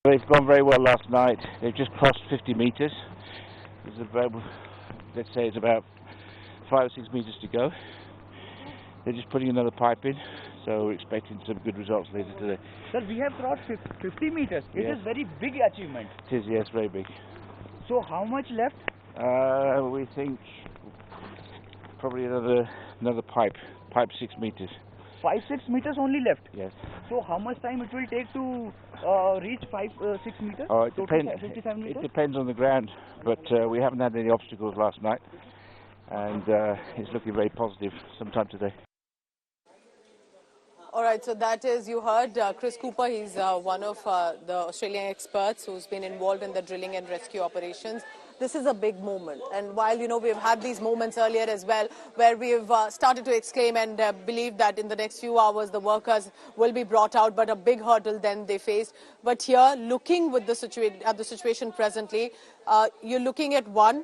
It's gone very well last night. They've just crossed 50 metres. There's about, let's say it's about 5 or 6 metres to go. They're just putting another pipe in, so we're expecting some good results later today. Sir, we have crossed 50 metres. It Yes. is very big achievement. It is, yes, very big. So how much left? We think probably another pipe 6 metres. 5-6 meters only left. Yes. So how much time it will take to reach 5-6 meters? It depends on the ground, but we haven't had any obstacles last night, and it's looking very positive sometime today. All right, so that is, you heard Chris Cooper. He's one of the Australian experts who's been involved in the drilling and rescue operations. This is a big moment. And while, you know, we've had these moments earlier as well, where we've started to exclaim and believe that in the next few hours the workers will be brought out, but a big hurdle then they faced. But here, looking with the situation presently, you're looking at one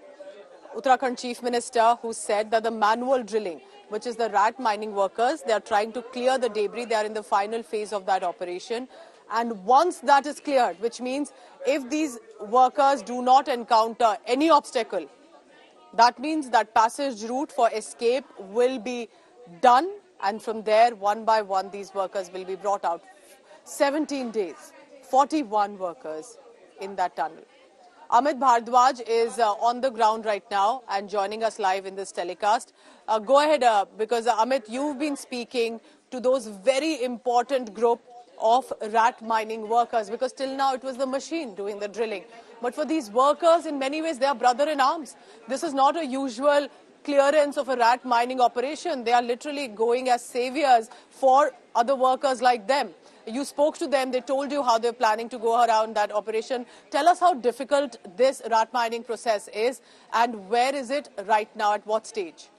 Uttarakhand Chief Minister who said that the manual drilling, which is the rat mining workers, they are trying to clear the debris. They are in the final phase of that operation. And once that is cleared, which means if these workers do not encounter any obstacle, that means that passage route for escape will be done. And from there, one by one, these workers will be brought out. 17 days, 41 workers in that tunnel. Amit Bhardwaj is on the ground right now and joining us live in this telecast. Go ahead, because Amit, you've been speaking to those very important group of rat mining workers, because till now it was the machine doing the drilling. But for these workers, in many ways, they are brother in arms. This is not a usual clearance of a rat mining operation. They are literally going as saviors for other workers like them. You spoke to them, they told you how they're planning to go around that operation. Tell us how difficult this rat mining process is and where is it right now, at what stage?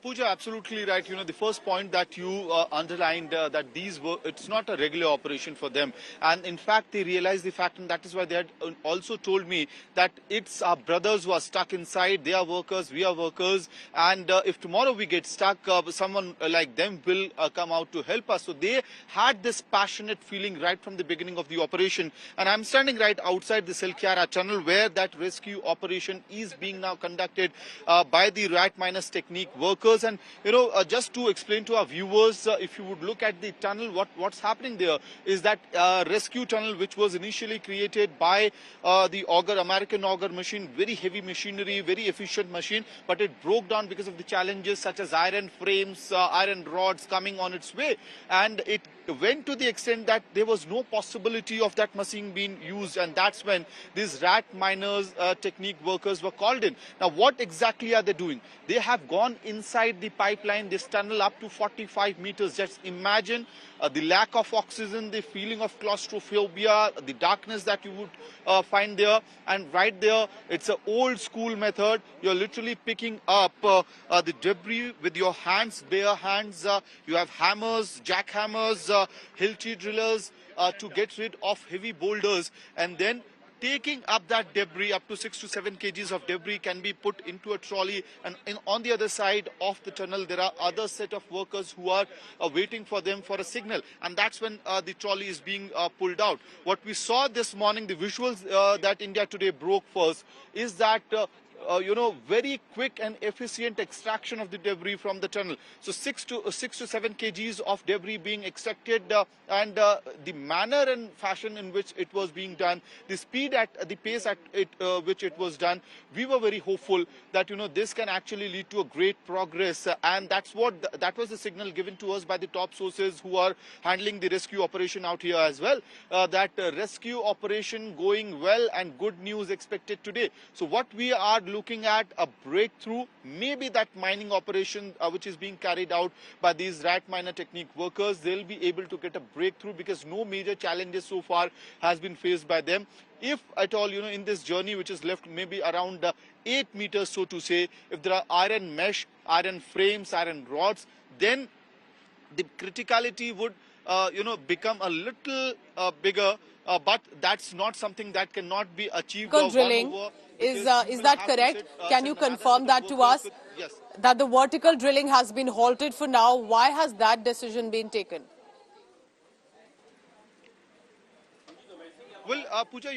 Pooja, absolutely right. You know, the first point that you underlined, that it's not a regular operation for them. And in fact, they realized the fact, and that is why they had also told me that it's our brothers who are stuck inside. They are workers, we are workers. And if tomorrow we get stuck, someone like them will come out to help us. So they had this passionate feeling right from the beginning of the operation. And I'm standing right outside the Silkyara tunnel where that rescue operation is being now conducted by the rat miners technique workers. And, you know, just to explain to our viewers, if you would look at the tunnel, what's happening there is that rescue tunnel, which was initially created by the auger, American auger machine, very heavy machinery, very efficient machine, but it broke down because of the challenges such as iron frames, iron rods coming on its way. And it went to the extent that there was no possibility of that machine being used, and that's when these rat miners technique workers were called in. Now, what exactly are they doing? They have gone inside the pipeline, this tunnel up to 45 meters. Just imagine the lack of oxygen, the feeling of claustrophobia, the darkness that you would find there. And right there, it's an old school method. You're literally picking up the debris with your hands, bare hands. You have hammers, jackhammers, Hilti drillers to get rid of heavy boulders, and then taking up that debris. Up to 6 to 7 kgs of debris can be put into a trolley, and on the other side of the tunnel there are other set of workers who are waiting for them for a signal, and that's when the trolley is being pulled out. What we saw this morning, the visuals that India Today broke first, is that you know, very quick and efficient extraction of the debris from the tunnel. So 6 to 7 kgs of debris being extracted, and the manner and fashion in which it was being done, the speed at the pace at which it was done, we were very hopeful that, you know, this can actually lead to a great progress, and that was the signal given to us by the top sources who are handling the rescue operation out here as well, that rescue operation going well and good news expected today. So what we are looking at, a breakthrough, maybe that mining operation which is being carried out by these rat miner technique workers, they'll be able to get a breakthrough because no major challenges so far has been faced by them. If at all, you know, in this journey which is left maybe around 8 meters, so to say, if there are iron mesh, iron frames, iron rods, then the criticality would you know, become a little bigger, but that's not something that cannot be achieved. Drilling is that correct? Can you confirm that to us? Yes. That the vertical drilling has been halted for now. Why has that decision been taken? Well, Pooja,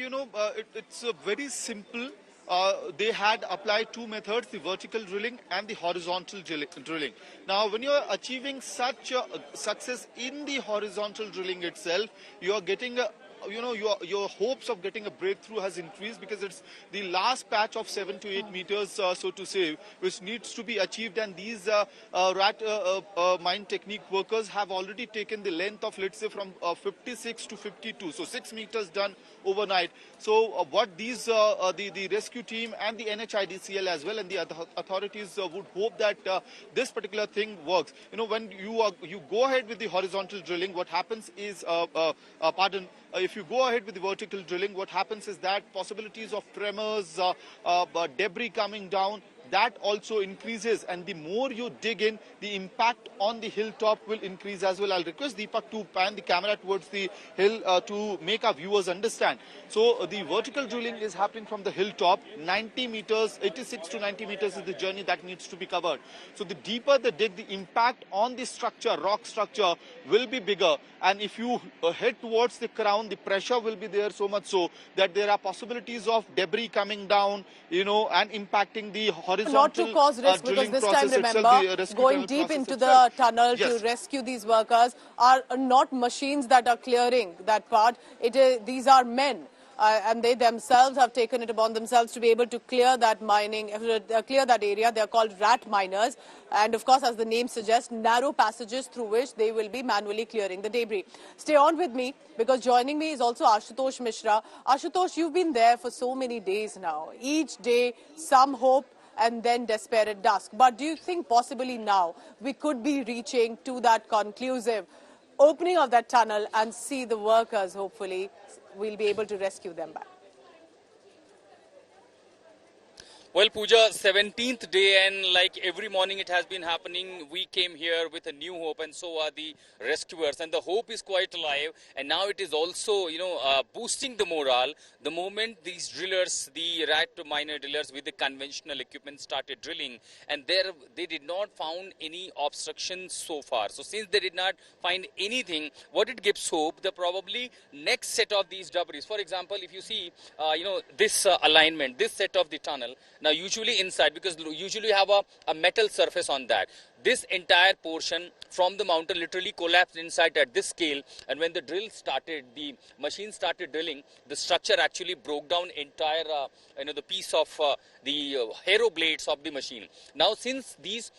it's very simple. They had applied two methods, the vertical drilling and the horizontal drilling. Now, when you're achieving such success in the horizontal drilling itself, you are getting a your hopes of getting a breakthrough has increased, because it's the last patch of 7 to 8 meters, so to say, which needs to be achieved. And these rat mine technique workers have already taken the length of, let's say, from 56 to 52, so 6 meters done overnight. So what these the rescue team and the NHIDCL as well and the other authorities would hope that this particular thing works. When you go ahead with the horizontal drilling, what happens is if you go ahead with the vertical drilling, what happens is that possibilities of tremors, debris coming down, that also increases, and the more you dig in, the impact on the hilltop will increase as well. I'll request Deepak to pan the camera towards the hill to make our viewers understand. So the vertical drilling is happening from the hilltop. 90 meters, 86 to 90 meters is the journey that needs to be covered. So the deeper the dig, the impact on the structure, rock structure, will be bigger. And if you head towards the crown, the pressure will be there so much so that there are possibilities of debris coming down, and impacting the horizontal not to cause risk, because this time, remember, going deep into the tunnel to rescue these workers are not machines that are clearing that part. These are men. And they themselves have taken it upon themselves to be able to clear that clear that area. They are called rat miners. And of course, as the name suggests, narrow passages through which they will be manually clearing the debris. Stay on with me, because joining me is also Ashutosh Mishra. Ashutosh, you've been there for so many days now. Each day, some hope, and then despair at dusk. But do you think possibly now we could be reaching to that conclusive opening of that tunnel and see the workers, hopefully, we'll be able to rescue them back? Well, Pooja, 17th day, and like every morning it has been happening, we came here with a new hope, and so are the rescuers, and the hope is quite alive. And now it is also, boosting the morale the moment these drillers, the rat miner drillers with the conventional equipment started drilling, and they did not found any obstructions so far. So since they did not find anything, what it gives hope, the probably next set of these debris. For example, if you see, this alignment, this set of the tunnel. Now, usually inside, because usually you have a metal surface on that. This entire portion from the mountain literally collapsed inside at this scale. And when the drill started, the machine started drilling, the structure actually broke down entire, the piece of the harrow blades of the machine. Now, since these,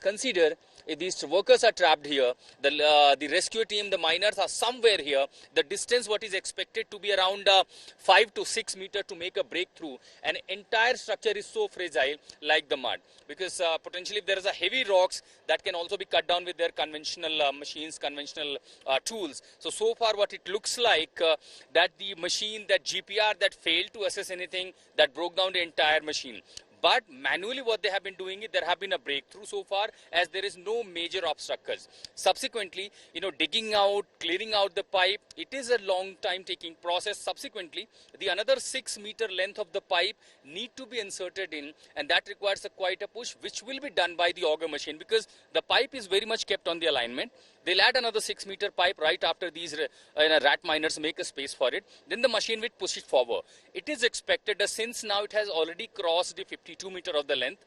consider these workers are trapped here, the rescue team, the miners are somewhere here. The distance what is expected to be around 5 to 6 meters to make a breakthrough. And entire structure is so fragile like the mud, because potentially if there is a heavy rocks that can also be cut down with their conventional machines, conventional tools. So far what it looks like that the machine, that GPR that failed to assess anything, that broke down the entire machine. But manually what they have been doing is there have been a breakthrough so far, as there is no major obstacles. Subsequently, digging out, clearing out the pipe, it is a long time taking process. Subsequently, the another 6 meter length of the pipe need to be inserted in, and that requires quite a push, which will be done by the auger machine, because the pipe is very much kept on the alignment. They'll add another 6 meter pipe right after these rat miners make a space for it. Then the machine will push it forward. It is expected that since now it has already crossed the 52 meter of the length,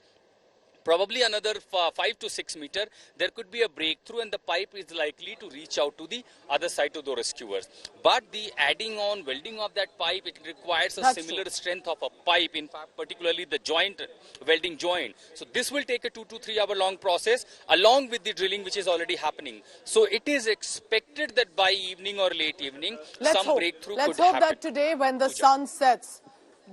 probably another 5 to 6 meter, there could be a breakthrough, and the pipe is likely to reach out to the other side to the rescuers. But the adding on, welding of that pipe, it requires a similar strength of a pipe, in fact, particularly the joint, welding joint. So this will take a 2 to 3 hour long process, along with the drilling which is already happening. So it is expected that by evening or late evening, some breakthrough could happen. Let's hope that today, when the sun sets,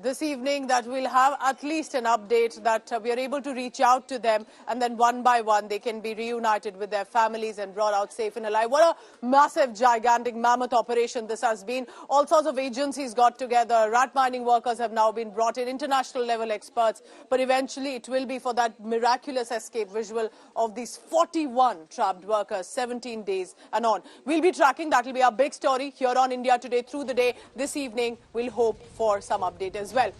this evening, that we'll have at least an update, that we are able to reach out to them, and then one by one they can be reunited with their families and brought out safe and alive. What a massive, gigantic, mammoth operation this has been. All sorts of agencies got together. Rat mining workers have now been brought in, international level experts. But eventually it will be for that miraculous escape visual of these 41 trapped workers, 17 days and on. We'll be tracking. That will be our big story here on India Today through the day. This evening, we'll hope for some update as well.